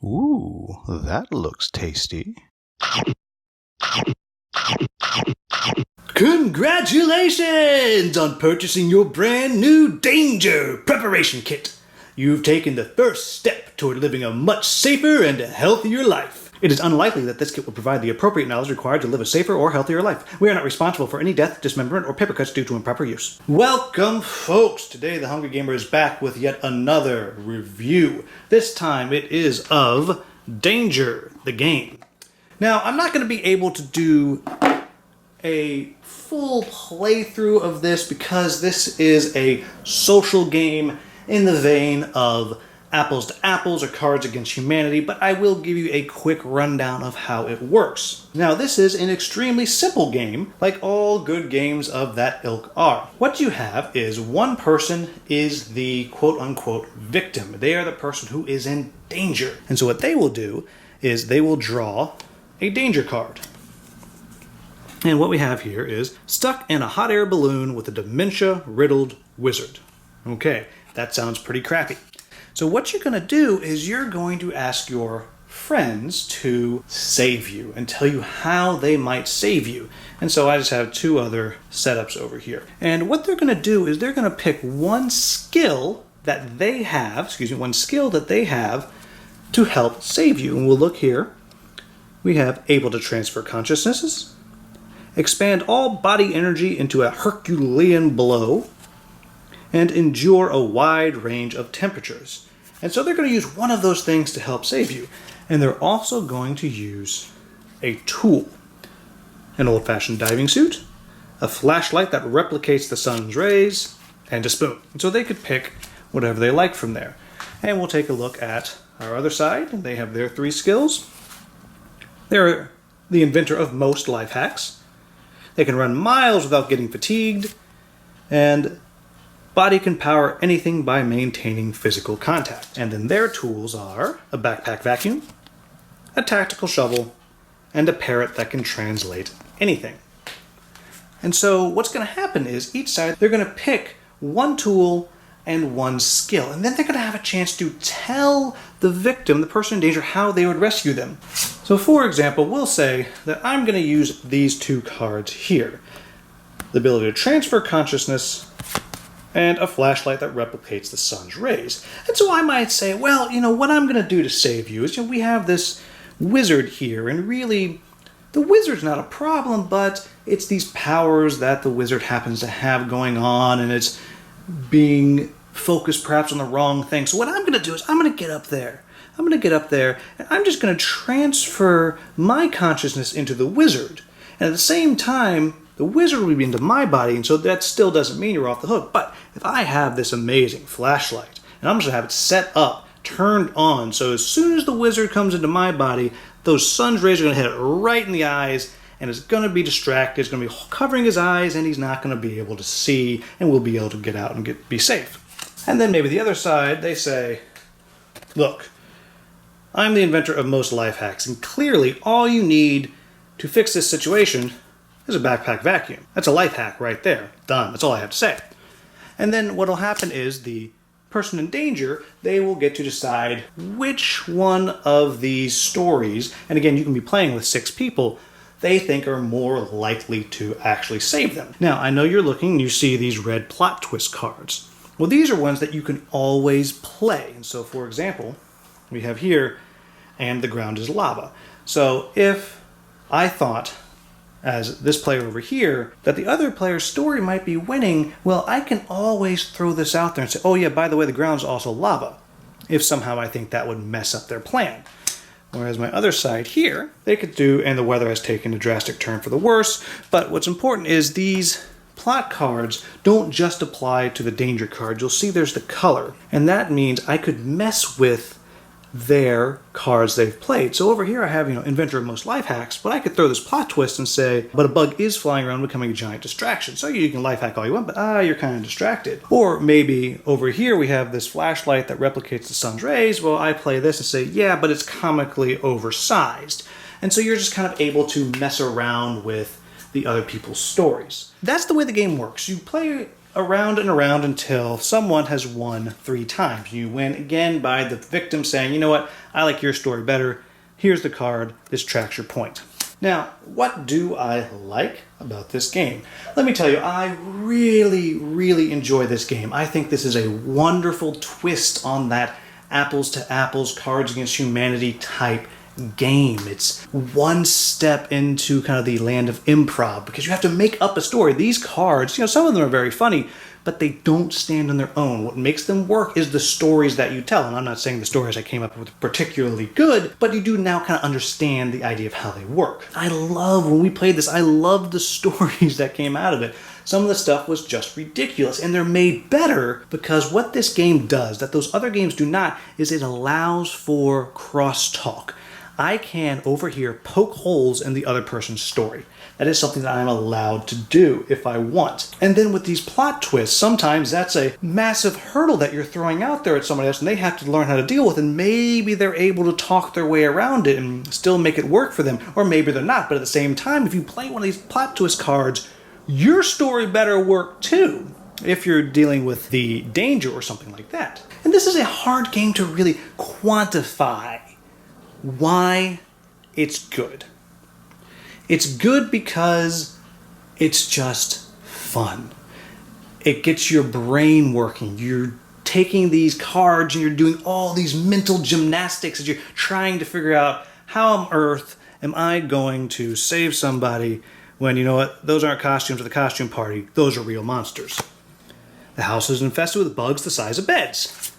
Ooh, that looks tasty. Congratulations on purchasing your brand new Danger Preparation Kit. You've taken the first step toward living a much safer and healthier life. It is unlikely that this kit will provide the appropriate knowledge required to live a safer or healthier life. We are not responsible for any death, dismemberment, or paper cuts due to improper use. Welcome, folks! Today the Hungry Gamer is back with yet another review. This time it is of Danger, the game. Now, I'm not going to be able to do a full playthrough of this because this is a social game in the vein of Apples to Apples or Cards Against Humanity, but I will give you a quick rundown of how it works. Now, this is an extremely simple game, like all good games of that ilk are. What you have is one person is the quote-unquote victim. They are the person who is in danger. And so what they will do is they will draw a danger card. And what we have here is stuck in a hot air balloon with a dementia-riddled wizard. Okay, that sounds pretty crappy. So what you're going to do is you're going to ask your friends to save you and tell you how they might save you. And so I just have two other setups over here. And what they're going to do is they're going to pick one skill that they have, to help save you. And we'll look here. We have able to transfer consciousnesses, expand all body energy into a Herculean blow, and endure a wide range of temperatures. And so they're going to use one of those things to help save you. And they're also going to use a tool. An old-fashioned diving suit, a flashlight that replicates the sun's rays, and a spoon. And so they could pick whatever they like from there. And we'll take a look at our other side. They have their three skills. They're the inventor of most life hacks. They can run miles without getting fatigued. And body can power anything by maintaining physical contact. And then their tools are a backpack vacuum, a tactical shovel, and a parrot that can translate anything. And so what's going to happen is each side, they're going to pick one tool and one skill. And then they're going to have a chance to tell the victim, the person in danger, how they would rescue them. So for example, we'll say that I'm going to use these two cards here. The ability to transfer consciousness and a flashlight that replicates the sun's rays. And so I might say, well, what I'm going to do to save you is, we have this wizard here, and really, the wizard's not a problem, but it's these powers that the wizard happens to have going on, and it's being focused perhaps on the wrong thing. So what I'm going to do is I'm going to get up there, and I'm just going to transfer my consciousness into the wizard. And at the same time, the wizard will be into my body, and so that still doesn't mean you're off the hook. But if I have this amazing flashlight, and I'm just going to have it set up, turned on, so as soon as the wizard comes into my body, those sun's rays are going to hit it right in the eyes, and it's going to be distracted, it's going to be covering his eyes, and he's not going to be able to see, and we'll be able to get out and be safe. And then maybe the other side, they say, look, I'm the inventor of most life hacks, and clearly all you need to fix this situation is a backpack vacuum. That's a life hack right there. Done. That's all I have to say. And then what'll happen is the person in danger, they will get to decide which one of these stories, and again, you can be playing with 6 people, they think are more likely to actually save them. Now, I know you're looking and you see these red plot twist cards. Well, these are ones that you can always play. And so, for example, we have here, and the ground is lava. So if I thought, as this player over here, that the other player's story might be winning, well, I can always throw this out there and say, oh yeah, by the way, the ground's also lava, if somehow I think that would mess up their plan. Whereas my other side here, they could do, and the weather has taken a drastic turn for the worse, but what's important is these plot cards don't just apply to the danger card. You'll see there's the color, and that means I could mess with their cards they've played. So over here I have, inventor of most life hacks, but I could throw this plot twist and say, but a bug is flying around becoming a giant distraction. So you can life hack all you want, but you're kind of distracted. Or maybe over here we have this flashlight that replicates the sun's rays. Well, I play this and say, yeah, but it's comically oversized. And so you're just kind of able to mess around with the other people's stories. That's the way the game works. You play around and around until someone has won 3 times. You win again by the victim saying, you know what, I like your story better. Here's the card. This tracks your point. Now, what do I like about this game? Let me tell you, I really, really enjoy this game. I think this is a wonderful twist on that apples to apples, Cards Against Humanity type game. It's one step into kind of the land of improv because you have to make up a story. These cards, some of them are very funny, but they don't stand on their own. What makes them work is the stories that you tell. And I'm not saying the stories I came up with are particularly good, but you do now kind of understand the idea of how they work. I love, when we played this, I love the stories that came out of it. Some of the stuff was just ridiculous, and they're made better because what this game does that those other games do not is it allows for crosstalk. I can, over here, poke holes in the other person's story. That is something that I'm allowed to do if I want. And then with these plot twists, sometimes that's a massive hurdle that you're throwing out there at somebody else and they have to learn how to deal with, and maybe they're able to talk their way around it and still make it work for them, or maybe they're not. But at the same time, if you play one of these plot twist cards, your story better work too, if you're dealing with the danger or something like that. And this is a hard game to really quantify why it's good. It's good because it's just fun. It gets your brain working. You're taking these cards and you're doing all these mental gymnastics as you're trying to figure out how on earth am I going to save somebody when, you know what, those aren't costumes for the costume party, those are real monsters. The house is infested with bugs the size of beds.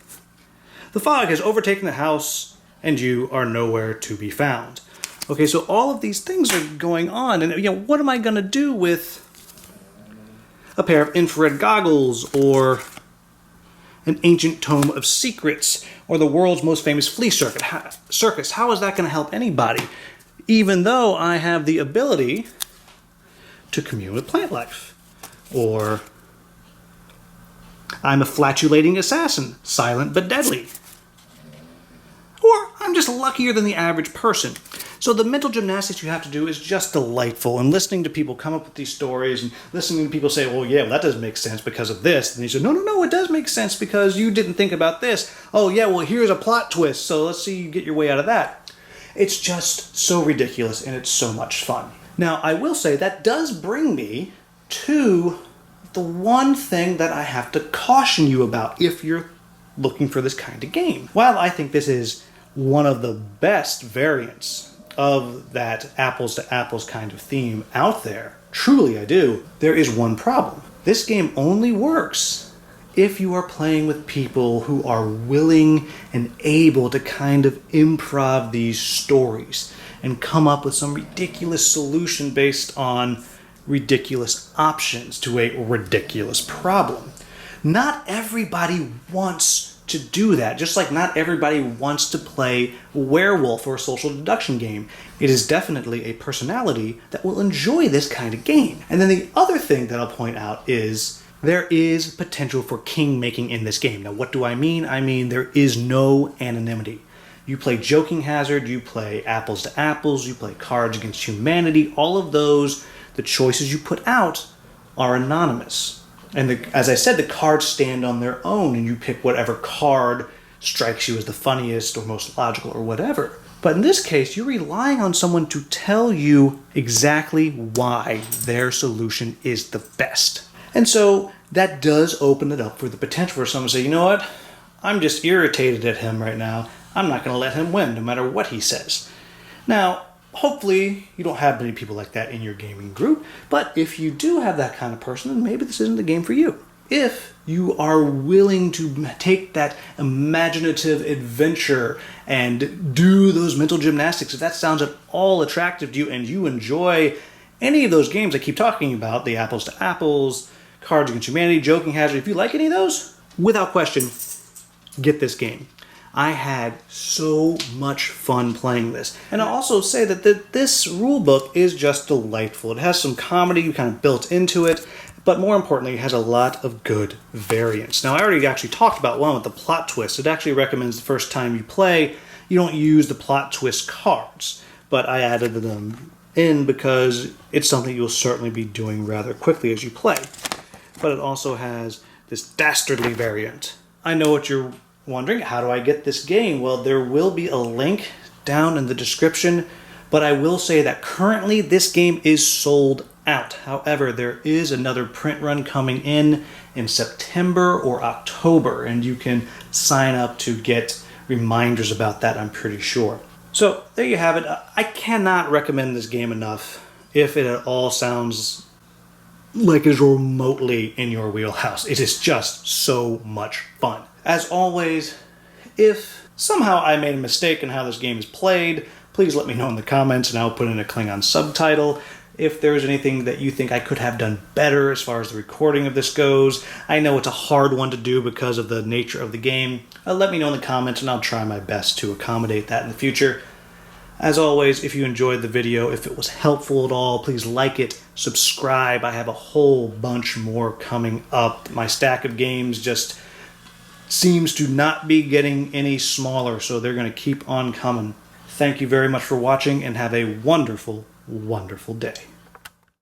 The fog has overtaken the house and you are nowhere to be found. Okay, so all of these things are going on, and what am I going to do with a pair of infrared goggles, or an ancient tome of secrets, or the world's most famous flea circus? How is that going to help anybody? Even though I have the ability to commune with plant life, or I'm a flatulating assassin, silent but deadly. Or I'm just luckier than the average person. So the mental gymnastics you have to do is just delightful. And listening to people come up with these stories and listening to people say, well, yeah, that doesn't make sense because of this. And you say, no, it does make sense because you didn't think about this. Oh, yeah, well, here's a plot twist. So let's see you get your way out of that. It's just so ridiculous and it's so much fun. Now, I will say that does bring me to the one thing that I have to caution you about if you're looking for this kind of game. While I think this is one of the best variants of that apples to apples kind of theme out there, truly I do, there is one problem. This game only works if you are playing with people who are willing and able to kind of improv these stories and come up with some ridiculous solution based on ridiculous options to a ridiculous problem. Not everybody wants to do that, just like not everybody wants to play werewolf or a social deduction game. It is definitely a personality that will enjoy this kind of game. And then the other thing that I'll point out is there is potential for king making in this game. Now, what do I mean? I mean there is no anonymity. You play Joking Hazard, you play Apples to Apples, you play Cards Against Humanity. All of those, the choices you put out are anonymous. And as I said, the cards stand on their own, and you pick whatever card strikes you as the funniest or most logical or whatever. But in this case, you're relying on someone to tell you exactly why their solution is the best. And so that does open it up for the potential for someone to say, you know what, I'm just irritated at him right now. I'm not going to let him win no matter what he says. Now, hopefully you don't have many people like that in your gaming group, but if you do have that kind of person, then maybe this isn't the game for you. If you are willing to take that imaginative adventure and do those mental gymnastics, if that sounds at all attractive to you and you enjoy any of those games I keep talking about, the Apples to Apples, Cards Against Humanity, Joking Hazard, if you like any of those, without question, get this game. I had so much fun playing this. And I'll also say that this rulebook is just delightful. It has some comedy kind of built into it, but more importantly, it has a lot of good variants. Now, I already actually talked about one with the plot twist. It actually recommends the first time you play, you don't use the plot twist cards, but I added them in because it's something you'll certainly be doing rather quickly as you play. but it also has this dastardly variant. I know what you're wondering, how do I get this game? Well, there will be a link down in the description, but I will say that currently this game is sold out. However, there is another print run coming in September or October, and you can sign up to get reminders about that, I'm pretty sure. So there you have it. I cannot recommend this game enough if it at all sounds like it's remotely in your wheelhouse. It is just so much fun. As always, if somehow I made a mistake in how this game is played, please let me know in the comments and I'll put in a Klingon subtitle. If there's anything that you think I could have done better as far as the recording of this goes, I know it's a hard one to do because of the nature of the game. Let me know in the comments and I'll try my best to accommodate that in the future. As always, if you enjoyed the video, if it was helpful at all, please like it, subscribe. I have a whole bunch more coming up. My stack of games just seems to not be getting any smaller, so they're going to keep on coming. Thank you very much for watching and have a wonderful, wonderful day.